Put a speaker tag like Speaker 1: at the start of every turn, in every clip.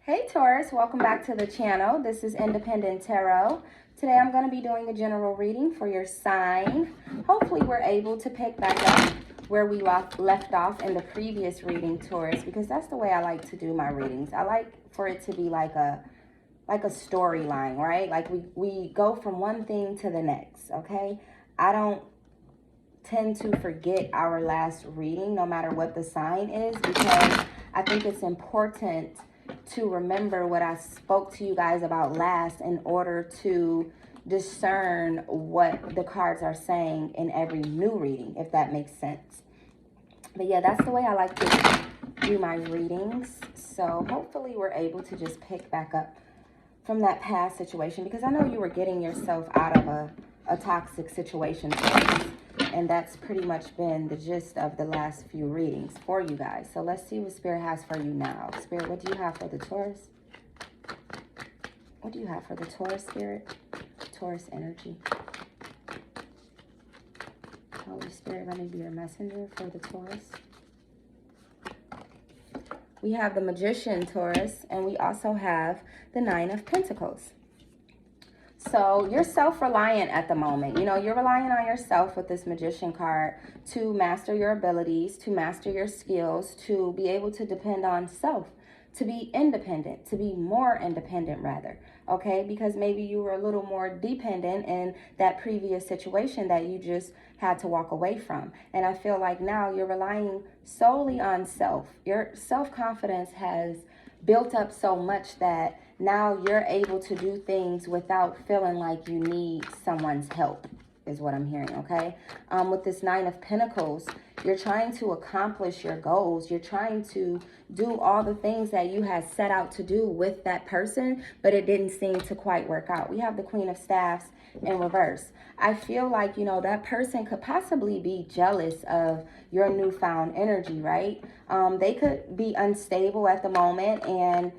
Speaker 1: Hey Taurus, welcome back to the channel. This is Independent Tarot. Today I'm going to be doing a general reading for your sign. Hopefully we're able to pick back up where we left off in the previous reading, Taurus, because that's the way I like to do my readings. I like for it to be like a storyline, right? Like we go from one thing to the next, okay? I don't tend to forget our last reading, no matter what the sign is, because I think it's important to remember what I spoke to you guys about last in order to discern what the cards are saying in every new reading, if that makes sense. But yeah, that's the way I like to do my readings. So hopefully we're able to just pick back up from that past situation, because I know you were getting yourself out of a toxic situation, and that's pretty much been the gist of the last few readings for you guys. So let's see what Spirit has for you now. Spirit, what do you have for the Taurus? What do you have for the Taurus, Spirit? Taurus energy. Holy Spirit, let me be your messenger for the Taurus. We have the Magician, Taurus, and we also have the Nine of Pentacles. So you're self-reliant at the moment. You know, you're relying on yourself with this Magician card to master your abilities, to master your skills, to be able to depend on self, to be independent, to be more independent rather, okay? Because maybe you were a little more dependent in that previous situation that you just had to walk away from. And I feel like now you're relying solely on self. Your self-confidence has built up so much that now you're able to do things without feeling like you need someone's help, is what I'm hearing, okay? With this Nine of Pentacles, you're trying to accomplish your goals. You're trying to do all the things that you had set out to do with that person, but it didn't seem to quite work out. We have the Queen of Staffs in reverse. I feel like, you know, that person could possibly be jealous of your newfound energy, right? They could be unstable at the moment, and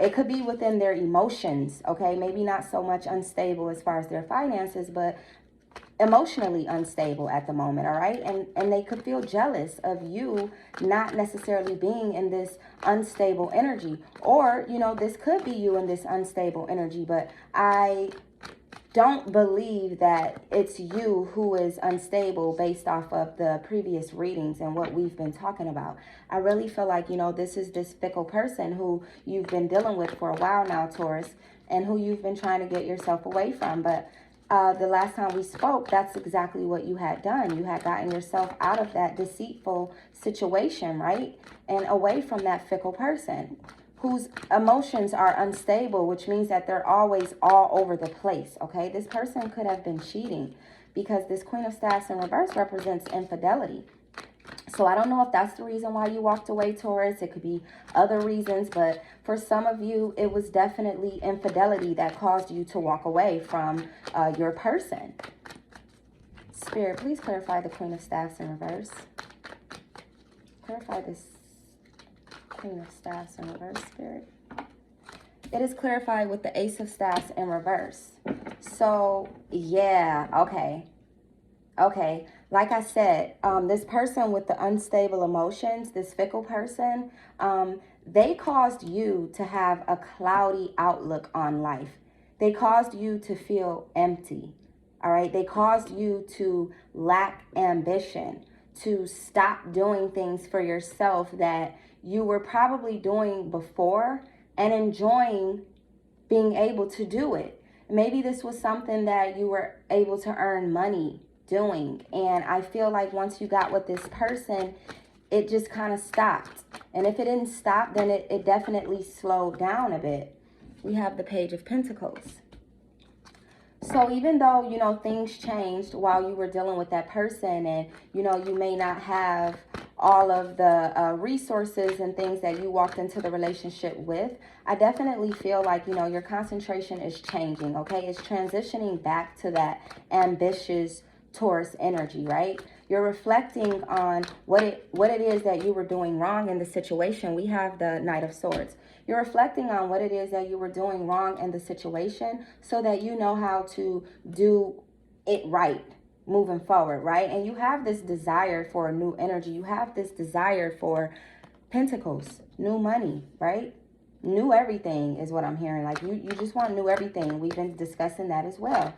Speaker 1: it could be within their emotions, okay? Maybe not so much unstable as far as their finances, but emotionally unstable at the moment, all right? And they could feel jealous of you not necessarily being in this unstable energy. Or, you know, this could be you in this unstable energy, but I don't believe that it's you who is unstable based off of the previous readings and what we've been talking about. I really feel like, you know, this is this fickle person who you've been dealing with for a while now, Taurus, and who you've been trying to get yourself away from. But the last time we spoke, that's exactly what you had done. You had gotten yourself out of that deceitful situation, right? And away from that fickle person whose emotions are unstable, which means that they're always all over the place, okay? This person could have been cheating, because this Queen of Staffs in reverse represents infidelity. So I don't know if that's the reason why you walked away, Taurus. It could be other reasons, but for some of you, it was definitely infidelity that caused you to walk away from your person. Spirit, please clarify the Queen of Staffs in reverse. Clarify this Queen of Staffs in reverse, Spirit. It is clarified with the Ace of Staffs in reverse. So, yeah, okay. Okay, like I said, this person with the unstable emotions, this fickle person, they caused you to have a cloudy outlook on life. They caused you to feel empty, all right? They caused you to lack ambition, to stop doing things for yourself that you were probably doing before and enjoying being able to do it. Maybe this was something that you were able to earn money doing, and I feel like once you got with this person, it just kind of stopped. And if it didn't stop, then it definitely slowed down a bit. We have the Page of Pentacles. So even though, you know, things changed while you were dealing with that person, and, you know, you may not have all of the resources and things that you walked into the relationship with, I definitely feel like, you know, your concentration is changing, okay? It's transitioning back to that ambitious Taurus energy, right? You're reflecting on what it is that you were doing wrong in the situation. We have the Knight of Swords. You're reflecting on what it is that you were doing wrong in the situation so that you know how to do it right moving forward, right? And you have this desire for a new energy. You have this desire for Pentacles, new money, right? New everything is what I'm hearing. Like you just want new everything. We've been discussing that as well.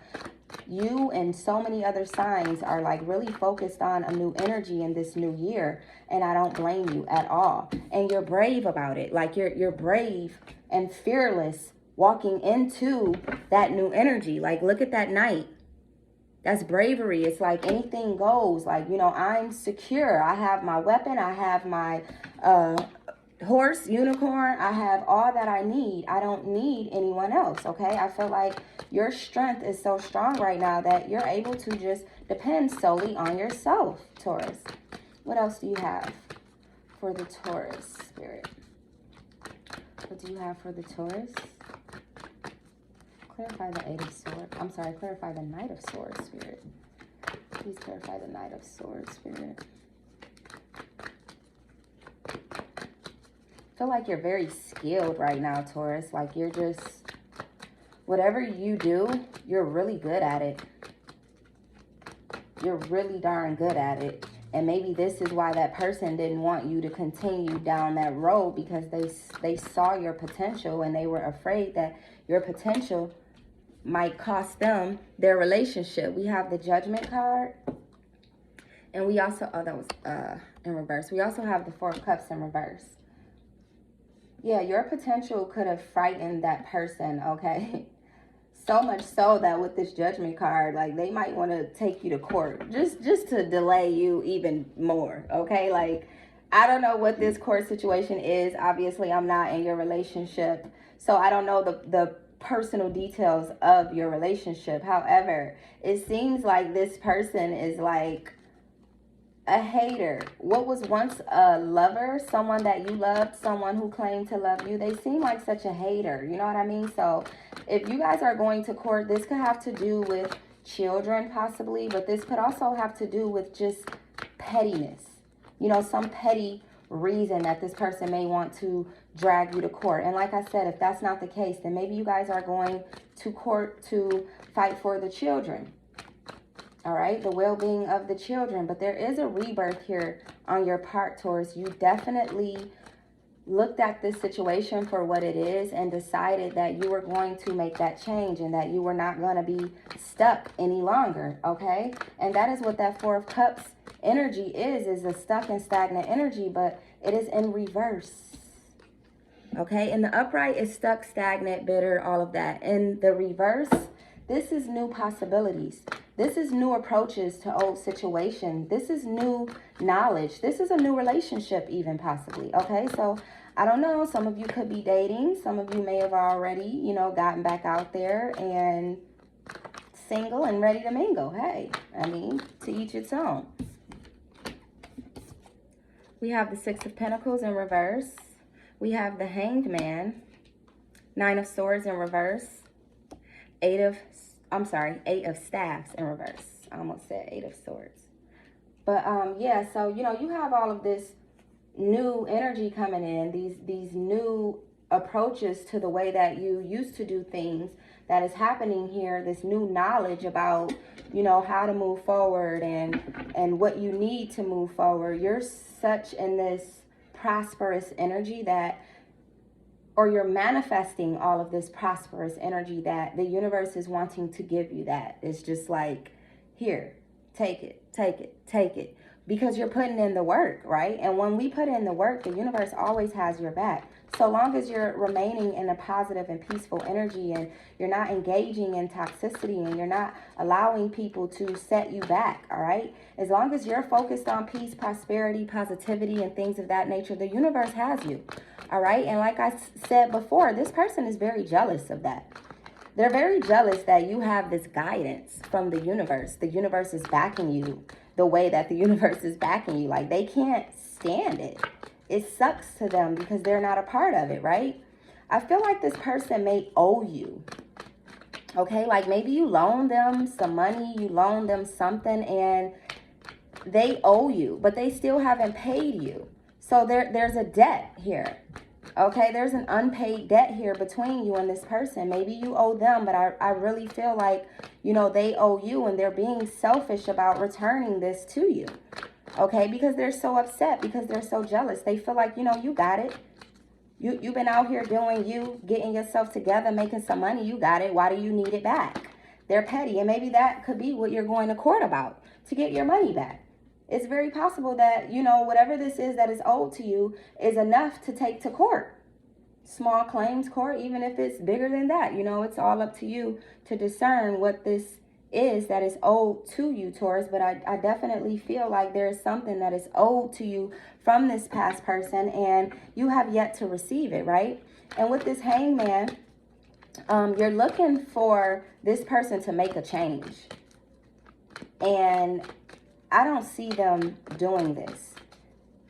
Speaker 1: You and so many other signs are like really focused on a new energy in this new year, and I don't blame you at all. And you're brave about it. Like you're brave and fearless walking into that new energy. Like look at that knight. That's bravery. It's like anything goes. Like, you know, I'm secure. I have my weapon. I have my horse, unicorn. I have all that I need. I don't need anyone else, okay? I feel like your strength is so strong right now that you're able to just depend solely on yourself, Taurus. What else do you have for the Taurus, Spirit? What do you have for the Taurus? Clarify the Eight of Swords. I'm sorry, clarify the Knight of Swords, Spirit. Please clarify the Knight of Swords, Spirit. I feel like you're very skilled right now, Taurus. Like you're just, whatever you do, you're really good at it. You're really darn good at it. And maybe this is why that person didn't want you to continue down that road, because they saw your potential and they were afraid that your potential might cost them their relationship. We have the Judgment card. And we also, oh, that was in reverse. We also have the Four of Cups in reverse. Yeah, your potential could have frightened that person, okay? So much so that with this Judgment card, like they might want to take you to court just to delay you even more, okay? Like, I don't know what this court situation is. Obviously, I'm not in your relationship, so I don't know the personal details of your relationship. However, it seems like this person is like a hater. What was once a lover, someone that you loved, someone who claimed to love you, they seem like such a hater. You know what I mean? So if you guys are going to court, this could have to do with children possibly, but this could also have to do with just pettiness. You know, some petty reason that this person may want to drag you to court. And like I said, if that's not the case, then maybe you guys are going to court to fight for the children. All right, the well-being of the children. But there is a rebirth here on your part, Taurus. You definitely looked at this situation for what it is and decided that you were going to make that change and that you were not going to be stuck any longer, okay? And that is what that Four of Cups energy is a stuck and stagnant energy, but it is in reverse, okay? In the upright is stuck, stagnant, bitter, all of that. In the reverse, this is new possibilities. This is new approaches to old situations. This is new knowledge. This is a new relationship even possibly, okay? So I don't know. Some of you could be dating. Some of you may have already, you know, gotten back out there and single and ready to mingle. Hey, I mean, to each its own. We have the Six of Pentacles in reverse. We have the Hanged Man. Nine of Swords in reverse. Eight of Staffs in reverse. I almost said Eight of Swords. But yeah, so you know, you have all of this new energy coming in, these new approaches to the way that you used to do things that is happening here, this new knowledge about, you know, how to move forward and what you need to move forward. You're such in this prosperous energy that, or you're manifesting all of this prosperous energy that the universe is wanting to give you. That it's just like, here, take it, take it, take it. Because you're putting in the work, right? And when we put in the work, the universe always has your back. So long as you're remaining in a positive and peaceful energy and you're not engaging in toxicity and you're not allowing people to set you back, all right? As long as you're focused on peace, prosperity, positivity, and things of that nature, the universe has you, all right? And like I said before, this person is very jealous of that. They're very jealous that you have this guidance from the universe. The universe is backing you the way that the universe is backing you. Like, they can't stand it. It sucks to them because they're not a part of it, right? I feel like this person may owe you. Okay, like maybe you loaned them some money, you loaned them something, and they owe you, but they still haven't paid you. So there's a debt here. Okay, there's an unpaid debt here between you and this person. Maybe you owe them, but I really feel like, you know, they owe you and they're being selfish about returning this to you. Okay, because they're so upset, because they're so jealous. They feel like, you know, you got it. You've been out here doing you, getting yourself together, making some money. You got it. Why do you need it back? They're petty. And maybe that could be what you're going to court about, to get your money back. It's very possible that, you know, whatever this is that is owed to you is enough to take to court. Small claims court, even if it's bigger than that. You know, it's all up to you to discern what this is that is owed to you, Taurus. But I definitely feel like there's something that is owed to you from this past person, and you have yet to receive it, right? And with this Hangman, you're looking for this person to make a change. And I don't see them doing this.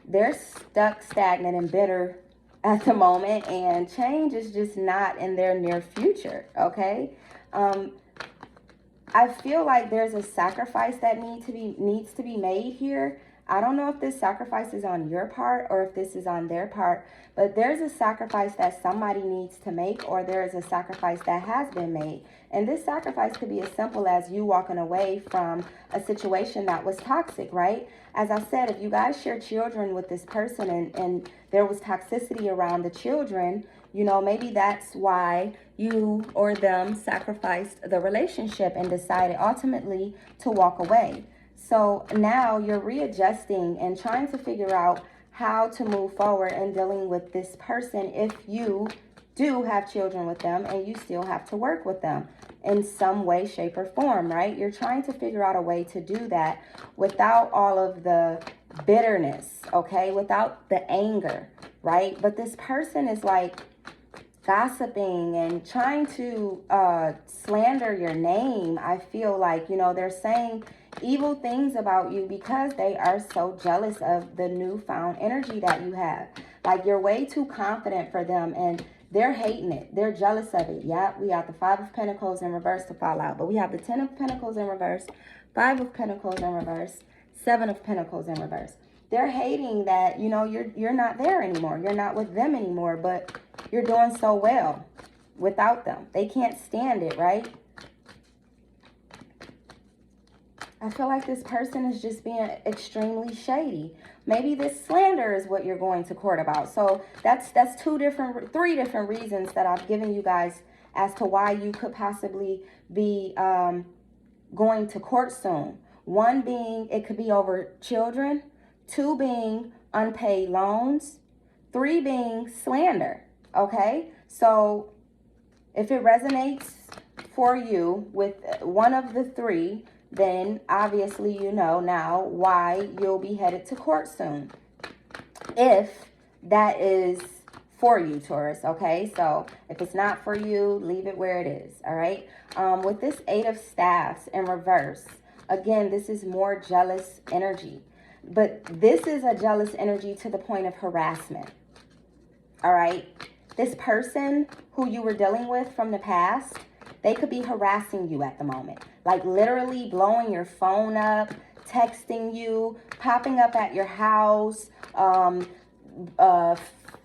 Speaker 1: They're stuck, stagnant, and bitter at the moment, and change is just not in their near future, okay? I feel like there's a sacrifice that needs to be made here. I don't know if this sacrifice is on your part or if this is on their part, but there's a sacrifice that somebody needs to make, or there is a sacrifice that has been made. And this sacrifice could be as simple as you walking away from a situation that was toxic, right? As I said, if you guys share children with this person and there was toxicity around the children, you know, maybe that's why you or them sacrificed the relationship and decided ultimately to walk away. So now you're readjusting and trying to figure out how to move forward in dealing with this person if you do have children with them and you still have to work with them in some way, shape, or form, right? You're trying to figure out a way to do that without all of the bitterness, okay? Without the anger, right? But this person is like gossiping and trying to slander your name. I feel like, you know, they're saying evil things about you because they are so jealous of the newfound energy that you have. Like, you're way too confident for them, and they're hating it. They're jealous of it. Yeah, we got the 5 of Pentacles in reverse to fall out, but we have the 10 of Pentacles in reverse, 5 of Pentacles in reverse, 7 of Pentacles in reverse. They're hating that, you know, you're not there anymore. You're not with them anymore, but you're doing so well without them. They can't stand it, right? I feel like this person is just being extremely shady. Maybe this slander is what you're going to court about. So that's three different reasons that I've given you guys as to why you could possibly be going to court soon. One being it could be over children. 2 being unpaid loans. 3 being slander. Okay? So if it resonates for you with one of the 3, then obviously you know now why you'll be headed to court soon. If that is for you, Taurus, okay? So if it's not for you, leave it where it is, all right? With this 8 of Staffs in reverse, again, this is more jealous energy. But this is a jealous energy to the point of harassment, all right? This person who you were dealing with from the past, they could be harassing you at the moment. Like literally blowing your phone up, texting you, popping up at your house,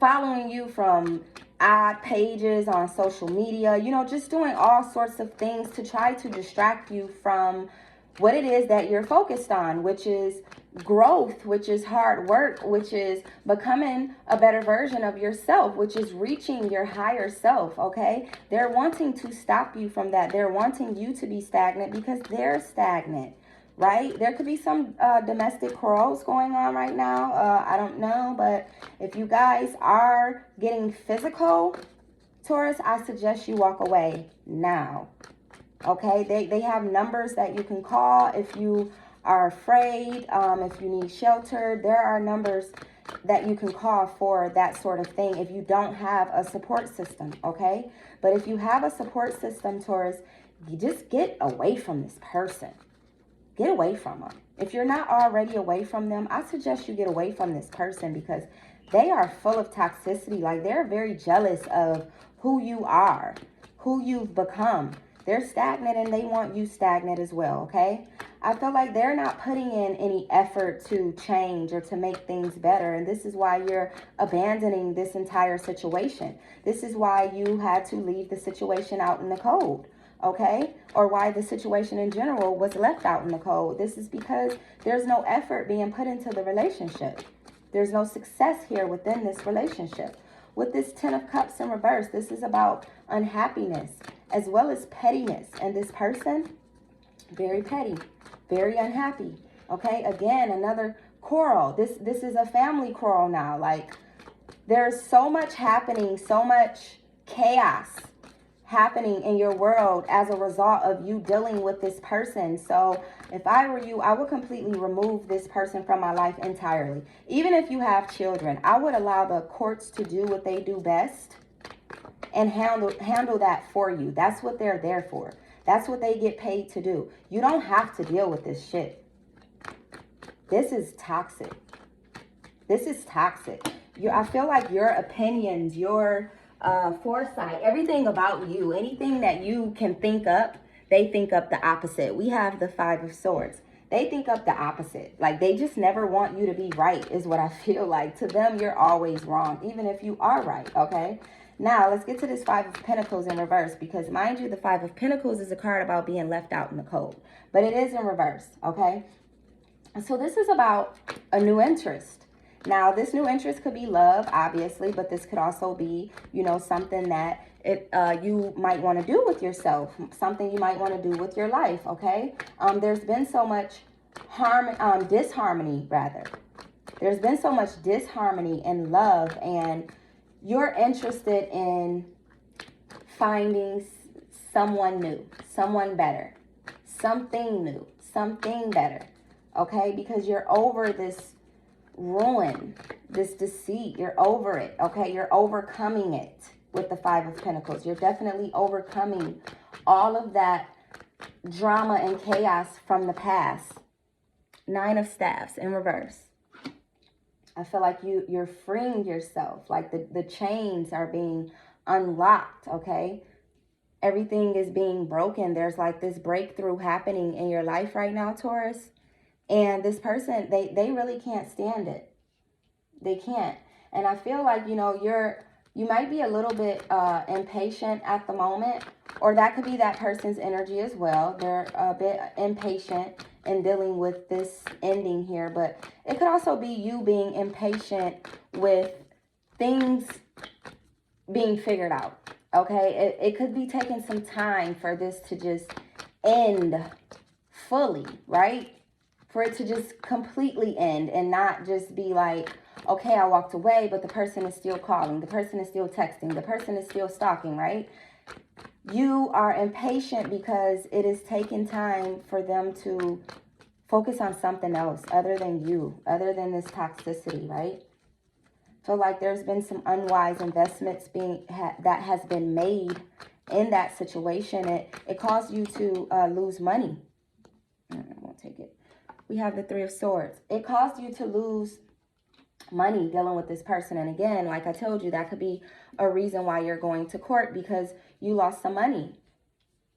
Speaker 1: following you from odd pages on social media, you know, just doing all sorts of things to try to distract you from what it is that you're focused on, which is growth, which is hard work, which is becoming a better version of yourself, which is reaching your higher self, okay? They're wanting to stop you from that. They're wanting you to be stagnant because they're stagnant, right? There could be some domestic quarrels going on right now. I don't know, but if you guys are getting physical, Taurus, I suggest you walk away now. Okay, they have numbers that you can call if you are afraid, if you need shelter. There are numbers that you can call for that sort of thing if you don't have a support system, okay? But if you have a support system, Taurus, you just get away from this person. Get away from them. If you're not already away from them, I suggest you get away from this person because they are full of toxicity. Like, they're very jealous of who you are, who you've become. They're stagnant and they want you stagnant as well, okay? I feel like they're not putting in any effort to change or to make things better. And this is why you're abandoning this entire situation. This is why you had to leave the situation out in the cold, okay? Or why the situation in general was left out in the cold. This is because there's no effort being put into the relationship. There's no success here within this relationship. with this Ten of Cups in reverse, this is about unhappiness as well as pettiness. And this person, very petty, very unhappy. Okay, again, another quarrel. This is a family quarrel now. Like, there's so much happening, so much chaos happening in your world as a result of you dealing with this person. So if I were you, I would completely remove this person from my life entirely. Even if you have children, I would allow the courts to do what they do best and handle that for you. That's what they're there for. That's what they get paid to do. You don't have to deal with this shit. This is toxic. This is toxic. I feel like your opinions, your foresight, everything about you, anything that you can think up, they think up the opposite. We have the Five of Swords. They think up the opposite. Like, they just never want you to be right, is what I feel like. To them, you're always wrong, even if you are right, okay? Now, let's get to this Five of Pentacles in reverse, because mind you, the Five of Pentacles is a card about being left out in the cold, but it is in reverse, okay? So this is about a new interest. Now, this new interest could be love, obviously, but this could also be, you know, something that you might want to do with yourself, something you might want to do with your life, okay? There's been so much disharmony, rather. There's been so much disharmony in love, and you're interested in finding someone new, someone better, something new, something better, okay? Because you're over this ruin, this deceit. You're over it, okay? You're overcoming it with the Five of Pentacles. You're definitely overcoming all of that drama and chaos from the past. Nine of Staffs in reverse. I feel like you're freeing yourself. Like the chains are being unlocked, okay? Everything is being broken. There's like this breakthrough happening in your life right now, Taurus. And this person, they really can't stand it. They can't. And I feel like, you know, you might be a little bit impatient at the moment, or that could be that person's energy as well. They're a bit impatient in dealing with this ending here, but it could also be you being impatient with things being figured out, okay? It could be taking some time for this to just end fully, right? For it to just completely end and not just be like, okay, I walked away, but the person is still calling, the person is still texting, the person is still stalking, right? You are impatient because it is taking time for them to focus on something else other than you, other than this toxicity, right? So like there's been some unwise investments that has been made in that situation. It caused you to lose money. I won't take it. We have the Three of Swords. It caused you to lose money dealing with this person. And again, like I told you, that could be a reason why you're going to court, because you lost some money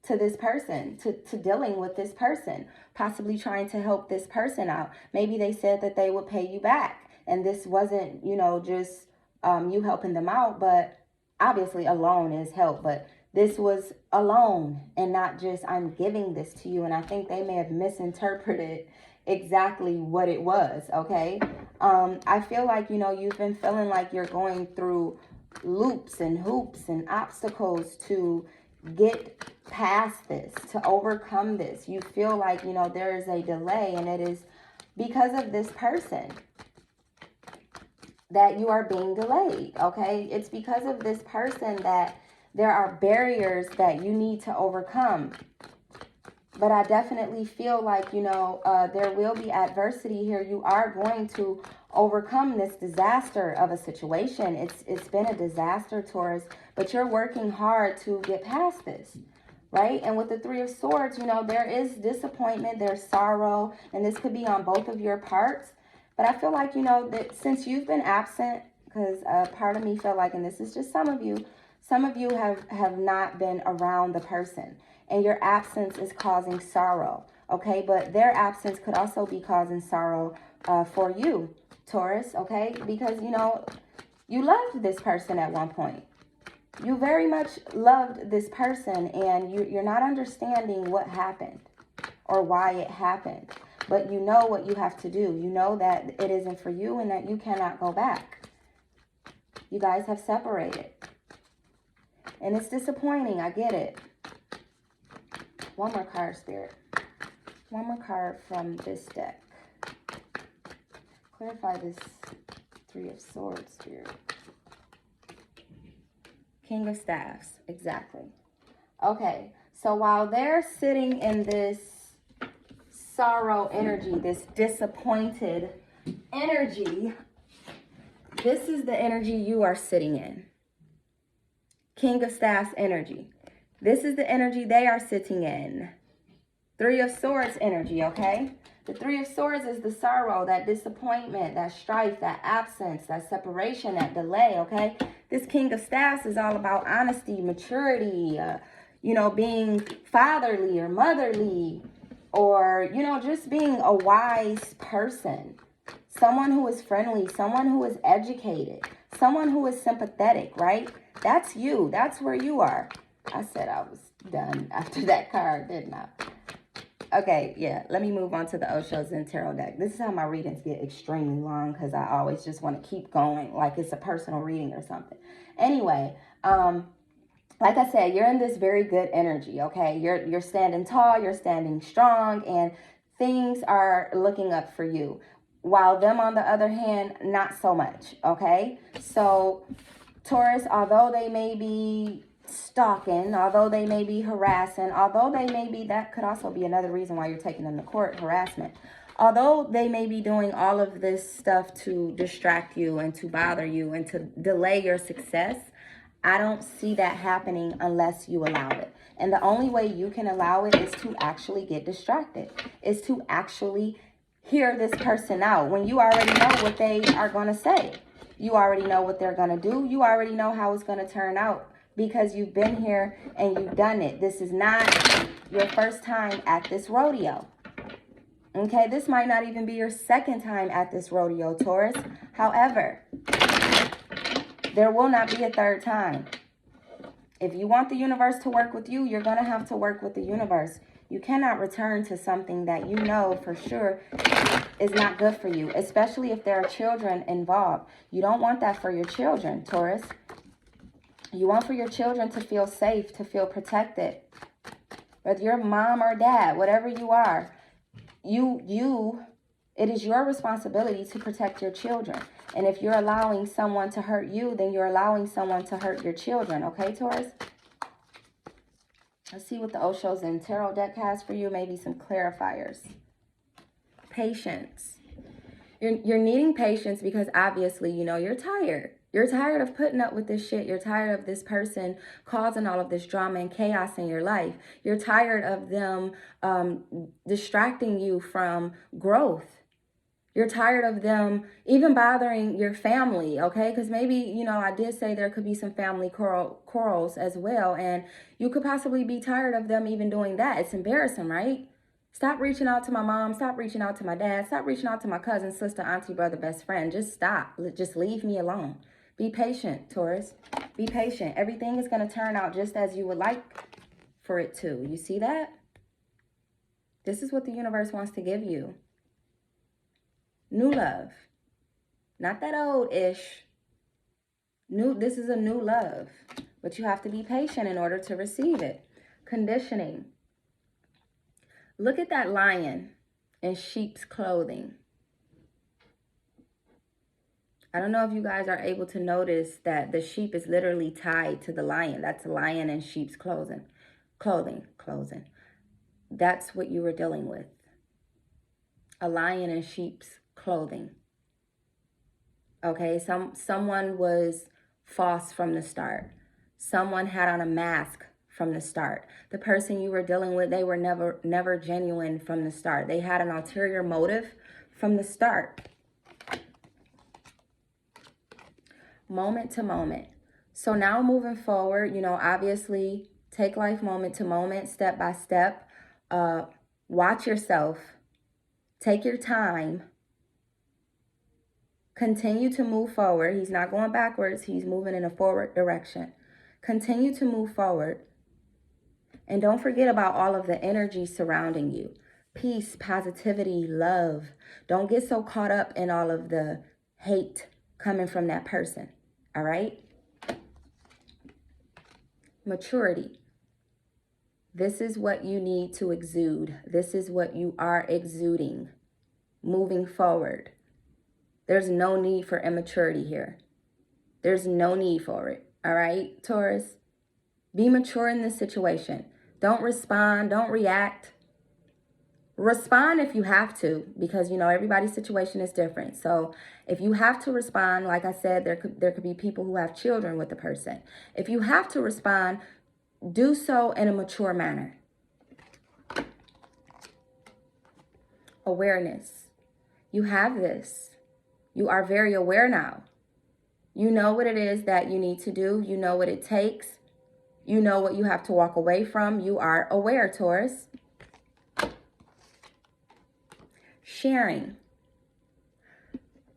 Speaker 1: to this person, to dealing with this person, possibly trying to help this person out. Maybe they said that they would pay you back, and this wasn't, you know, just you helping them out, but obviously a loan is help, but this was a loan and not just I'm giving this to you. And I think they may have misinterpreted exactly what it was, okay? I feel like, you know, you've been feeling like you're going through loops and hoops and obstacles to get past this, to overcome this. You feel like, you know, there is a delay, and it is because of this person that you are being delayed, okay? It's because of this person that there are barriers that you need to overcome. But I definitely feel like, you know, there will be adversity here. You are going to overcome this disaster of a situation. It's been a disaster, Taurus, but you're working hard to get past this, right? And with the Three of Swords, you know, there is disappointment, there's sorrow, and this could be on both of your parts. But I feel like, you know, that since you've been absent, because part of me feel like, and this is just some of you have not been around the person, and your absence is causing sorrow, okay? But their absence could also be causing sorrow for you, Taurus, okay? Because, you know, you loved this person at one point. You very much loved this person, and you're not understanding what happened or why it happened. But you know what you have to do. You know that it isn't for you and that you cannot go back. You guys have separated. And it's disappointing. I get it. One more card, Spirit. One more card from this deck. Clarify this Three of Swords, Spirit. King of Staffs. Exactly. Okay. So while they're sitting in this sorrow energy, this disappointed energy, this is the energy you are sitting in. King of Staffs energy. This is the energy they are sitting in. Three of Swords energy, okay? The Three of Swords is the sorrow, that disappointment, that strife, that absence, that separation, that delay, okay? This King of Staffs is all about honesty, maturity, you know, being fatherly or motherly, or, you know, just being a wise person. Someone who is friendly, someone who is educated, someone who is sympathetic, right? That's you. That's where you are. I said I was done after that card, didn't I? Okay, yeah, let me move on to the Osho Zen Tarot deck. This is how my readings get extremely long because I always just want to keep going like it's a personal reading or something. Anyway, like I said, you're in this very good energy, okay? You're standing tall, you're standing strong, and things are looking up for you. While them, on the other hand, not so much, okay? So, Taurus, although they may be stalking, although they may be harassing, although they may be, that could also be another reason why you're taking them to court, harassment. Although they may be doing all of this stuff to distract you and to bother you and to delay your success, I don't see that happening unless you allow it. And the only way you can allow it is to actually get distracted, is to actually hear this person out when you already know what they are going to say. You already know what they're going to do. You already know how it's going to turn out because you've been here and you've done it. This is not your first time at this rodeo. Okay, this might not even be your second time at this rodeo, Taurus. However, there will not be a third time. If you want the universe to work with you, you're going to have to work with the universe. You cannot return to something that you know for sure is not good for you, especially if there are children involved. You don't want that for your children, Taurus. You want for your children to feel safe, to feel protected. Whether you're mom or dad, whatever you are, it is your responsibility to protect your children. And if you're allowing someone to hurt you, then you're allowing someone to hurt your children. Okay, Taurus? Let's see what the Osho Zen Tarot deck has for you. Maybe some clarifiers. Patience. You're needing patience because obviously, you know, you're tired. You're tired of putting up with this shit. You're tired of this person causing all of this drama and chaos in your life. You're tired of them distracting you from growth. You're tired of them even bothering your family, okay? Because maybe, you know, I did say there could be some family quarrels as well. And you could possibly be tired of them even doing that. It's embarrassing, right? Stop reaching out to my mom. Stop reaching out to my dad. Stop reaching out to my cousin, sister, auntie, brother, best friend. Just stop. Just leave me alone. Be patient, Taurus. Be patient. Everything is going to turn out just as you would like for it to. You see that? This is what the universe wants to give you. New love. Not that old-ish. This is a new love. But you have to be patient in order to receive it. Conditioning. Look at that lion in sheep's clothing. I don't know if you guys are able to notice that the sheep is literally tied to the lion. That's a lion in sheep's clothing. That's what you were dealing with. A lion in sheep's clothing. Okay, someone was false from the start. Someone had on a mask from the start. The person you were dealing with, they were never genuine from the start. They had an ulterior motive from the start. Moment to moment. So now moving forward, you know, obviously take life moment to moment, step by step. Watch yourself. Take your time. Continue to move forward. He's not going backwards. He's moving in a forward direction. Continue to move forward. And don't forget about all of the energy surrounding you. Peace, positivity, love. Don't get so caught up in all of the hate coming from that person. All right? Maturity. This is what you need to exude. This is what you are exuding. Moving forward. There's no need for immaturity here. There's no need for it. All right, Taurus? Be mature in this situation. Don't respond. Don't react. Respond if you have to, because, you know, everybody's situation is different. So if you have to respond, like I said, there could be people who have children with the person. If you have to respond, do so in a mature manner. Awareness. You have this. You are very aware now. You know what it is that you need to do. You know what it takes. You know what you have to walk away from. You are aware, Taurus. Sharing.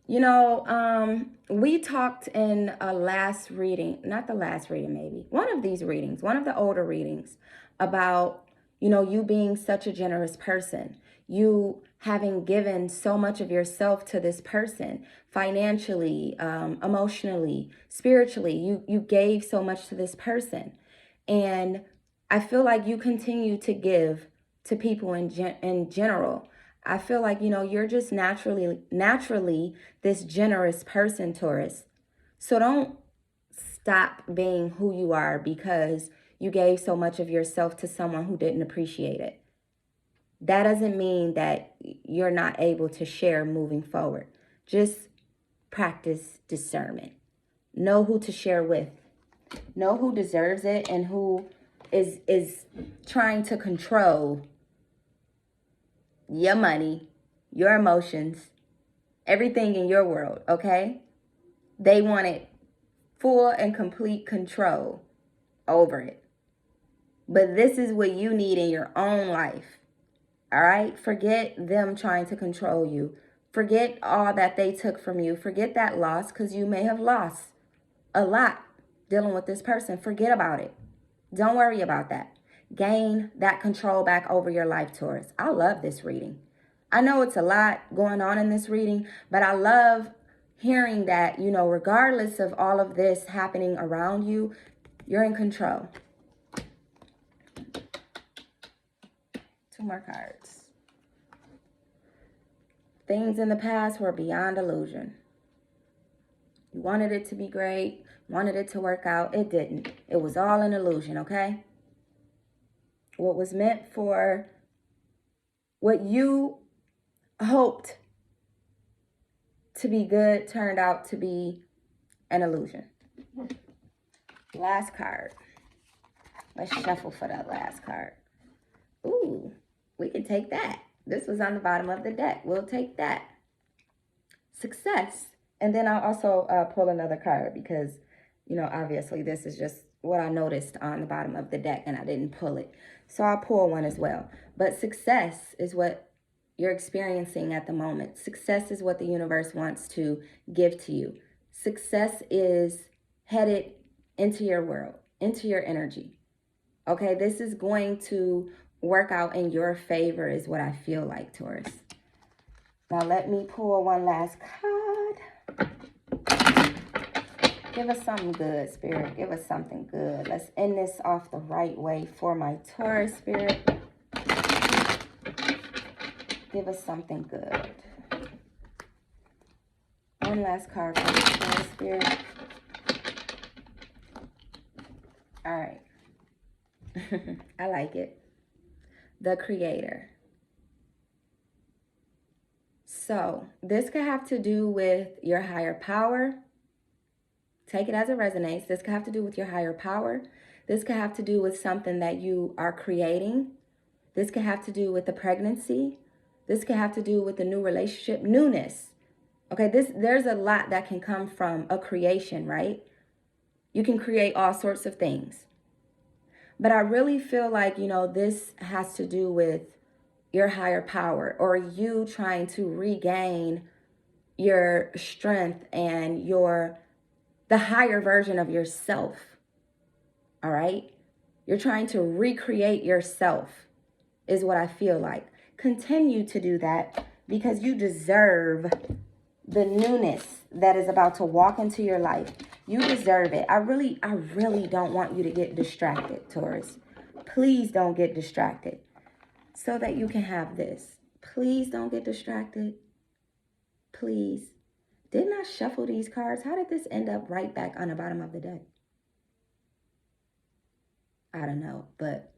Speaker 1: You know, we talked in a last reading, not the last reading maybe, one of these readings, one of the older readings, about, you know, you being such a generous person. You having given so much of yourself to this person, financially, emotionally, spiritually. You gave so much to this person. And I feel like you continue to give to people in general. I feel like, you know, you're just naturally this generous person, Taurus. So don't stop being who you are because you gave so much of yourself to someone who didn't appreciate it. That doesn't mean that you're not able to share moving forward. Just practice discernment. Know who to share with. Know who deserves it and who is trying to control your money, your emotions, everything in your world, okay? They wanted full and complete control over it. But this is what you need in your own life, all right? Forget them trying to control you. Forget all that they took from you. Forget that loss, because you may have lost a lot dealing with this person. Forget about it. Don't worry about that. Gain that control back over your life, Taurus. I love this reading. I know it's a lot going on in this reading, but I love hearing that, you know, regardless of all of this happening around you, you're in control. 2 more cards. Things in the past were beyond illusion. You wanted it to be great, wanted it to work out. It didn't. It was all an illusion, okay? What was meant for, what you hoped to be good turned out to be an illusion. Last card. Let's shuffle for that last card. Ooh, we can take that. This was on the bottom of the deck. We'll take that. Success. And then I'll also pull another card because, you know, obviously this is just what I noticed on the bottom of the deck and I didn't pull it. So I'll pull one as well. But success is what you're experiencing at the moment. Success is what the universe wants to give to you. Success is headed into your world, into your energy. Okay, this is going to work out in your favor is what I feel like, Taurus. Now let me pull one last card. Give us something good, Spirit. Give us something good. Let's end this off the right way for my Taurus, Spirit. Give us something good. One last card for the Taurus, Spirit. All right. I like it. The Creator. So this could have to do with your higher power. Take it as it resonates. This could have to do with your higher power. This could have to do with something that you are creating. This could have to do with the pregnancy. This could have to do with the new relationship, newness. Okay, there's a lot that can come from a creation, right? You can create all sorts of things. But I really feel like, you know, this has to do with your higher power or you trying to regain your strength and the higher version of yourself. All right? You're trying to recreate yourself is what I feel like. Continue to do that because you deserve the newness that is about to walk into your life. You deserve it. I really don't want you to get distracted, Taurus. Please don't get distracted so that you can have this. Please don't get distracted. Please. Didn't I shuffle these cards? How did this end up right back on the bottom of the deck? I don't know, but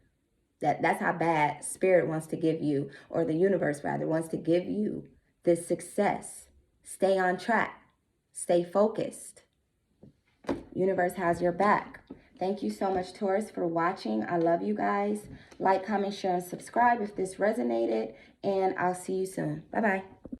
Speaker 1: that's how bad Spirit wants to give you, or the universe rather, wants to give you this success. Stay on track. Stay focused. Universe has your back. Thank you so much, Taurus, for watching. I love you guys. Like, comment, share, and subscribe if this resonated. And I'll see you soon. Bye-bye.